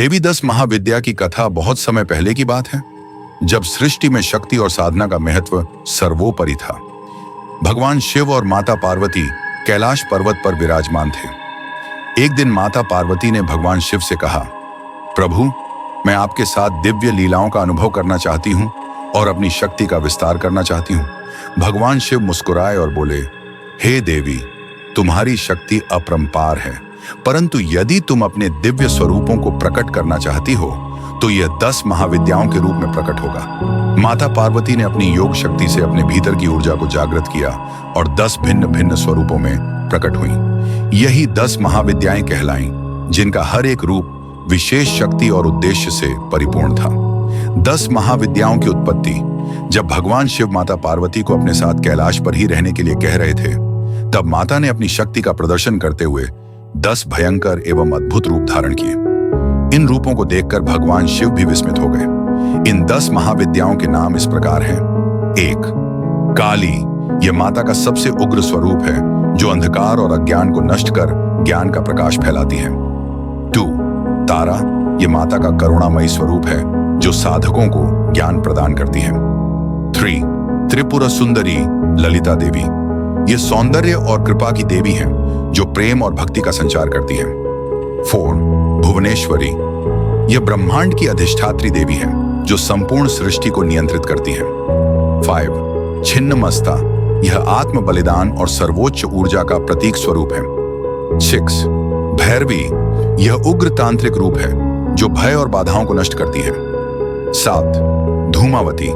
देवी 10 महाविद्या की कथा बहुत समय पहले की बात है, जब सृष्टि में शक्ति और साधना का महत्व सर्वोपरि था। भगवान शिव और माता पार्वती कैलाश पर्वत पर विराजमान थे। एक दिन माता पार्वती ने भगवान शिव से कहा, प्रभु, मैं आपके साथ दिव्य लीलाओं का अनुभव करना चाहती हूँ और अपनी शक्ति का विस्तार करना चाहती हूँ। भगवान शिव मुस्कुराए और बोले, हे देवी, तुम्हारी शक्ति अपरंपार है, परंतु यदि तुम अपने दिव्य स्वरूपों को प्रकट करना चाहती हो तो यह 10 महाविद्याओं के रूप में प्रकट होगा। माता पार्वती ने अपनी योग शक्ति से अपने भीतर की ऊर्जा को जागृत किया और 10 भिन्न भिन्न स्वरूपों में प्रकट हुई। यही 10 महाविद्याएं कहलाईं, जिनका हर एक रूप विशेष शक्ति और उद्देश्य से परिपूर्ण था। 10 महाविद्याओं की उत्पत्ति जब भगवान शिव माता पार्वती को अपने साथ कैलाश पर ही रहने के लिए कह रहे थे, तब माता ने अपनी शक्ति का प्रदर्शन करते हुए 10 भयंकर एवं अद्भुत रूप धारण किए। इन रूपों को देखकर भगवान शिव भी विस्मित हो गए। इन 10 महाविद्याओं के नाम इस प्रकार हैं। 1. काली, यह माता का सबसे उग्र स्वरूप है, जो अंधकार और अज्ञान को नष्ट कर ज्ञान का प्रकाश फैलाती है। 2. तारा, यह माता का करुणामयी स्वरूप है, जो साधकों को ज्ञान प्रदान करती है। 3. त्रिपुरा सुंदरी, ललिता देवी, ये सौंदर्य और कृपा की देवी हैं, जो प्रेम और भक्ति का संचार करती है। 4. भुवनेश्वरी, यह ब्रह्मांड की अधिष्ठात्री देवी है, जो संपूर्ण सृष्टि को नियंत्रित करती है। 5. छिन्नमस्ता, यह आत्म बलिदान और सर्वोच्च ऊर्जा का प्रतीक स्वरूप है। 6. भैरवी, यह उग्र तांत्रिक रूप है, जो भय और बाधाओं को नष्ट करती है। 7. धूमावती,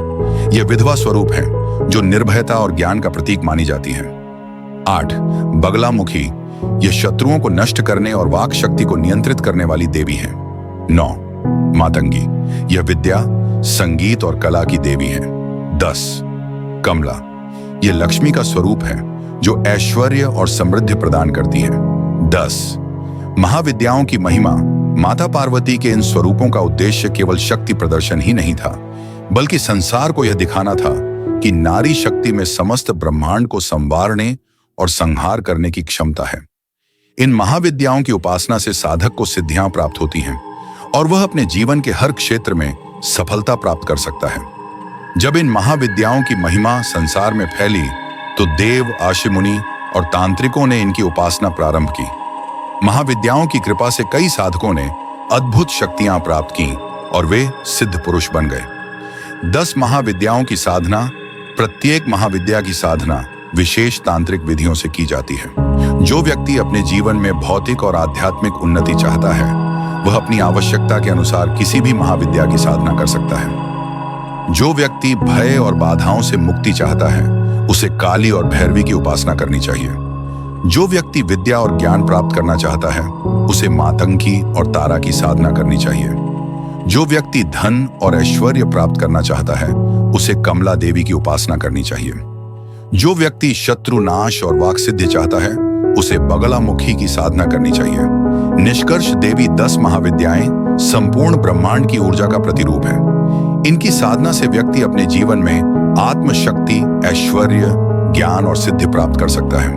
यह विधवा स्वरूप है, जो निर्भयता और ज्ञान का प्रतीक मानी जाती है। 8. बगलामुखी, यह शत्रुओं को नष्ट करने और वाक शक्ति को नियंत्रित करने वाली देवी है। 9. मातंगी, यह विद्या, संगीत और कला की देवी है। 10. कमला, यह लक्ष्मी का स्वरूप है, जो ऐश्वर्य और समृद्धि प्रदान करती है। 10 महाविद्याओं की महिमा। माता पार्वती के इन स्वरूपों का उद्देश्य केवल शक्ति प्रदर्शन ही नहीं था, बल्कि संसार को यह दिखाना था कि नारी शक्ति में समस्त ब्रह्मांड को संवारने और संहार करने की क्षमता है। इन महाविद्याओं की उपासना से साधक को सिद्धियां प्राप्त होती हैं और वह अपने जीवन के हर क्षेत्र में सफलता प्राप्त कर सकता है। जब इन महाविद्याओं की महिमा संसार में फैली तो देव, ऋषि मुनि और तांत्रिकों ने इनकी उपासना प्रारंभ की। महाविद्याओं की कृपा से कई साधकों ने अद्भुत शक्तियां प्राप्त की और वे सिद्ध पुरुष बन गए। 10 महाविद्याओं की साधना, प्रत्येक महाविद्या की साधना विशेष तांत्रिक विधियों से की जाती है। जो व्यक्ति अपने जीवन में भौतिक और आध्यात्मिक उन्नति चाहता है, वह अपनी आवश्यकता के अनुसार किसी भी महाविद्या की साधना कर सकता है। जो व्यक्ति भय और बाधाओं से मुक्ति चाहता है, उसे काली और भैरवी की उपासना करनी चाहिए। जो व्यक्ति विद्या और ज्ञान प्राप्त करना चाहता है, उसे मातंगी और तारा की साधना करनी चाहिए। जो व्यक्ति धन और ऐश्वर्य प्राप्त करना चाहता है, उसे कमला देवी की उपासना करनी चाहिए। जो व्यक्ति शत्रु नाश और वाक सिद्धि चाहता है, उसे बगलामुखी की साधना करनी चाहिए। निष्कर्ष, देवी 10 महाविद्याएं संपूर्ण ब्रह्मांड की ऊर्जा का प्रतिरूप है। इनकी साधना से व्यक्ति अपने जीवन में आत्मशक्ति, ऐश्वर्य, ज्ञान और सिद्धि प्राप्त कर सकता है।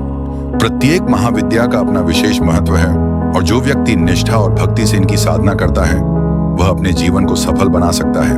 प्रत्येक महाविद्या का अपना विशेष महत्व है और जो व्यक्ति निष्ठा और भक्ति से इनकी साधना करता है, वह अपने जीवन को सफल बना सकता है।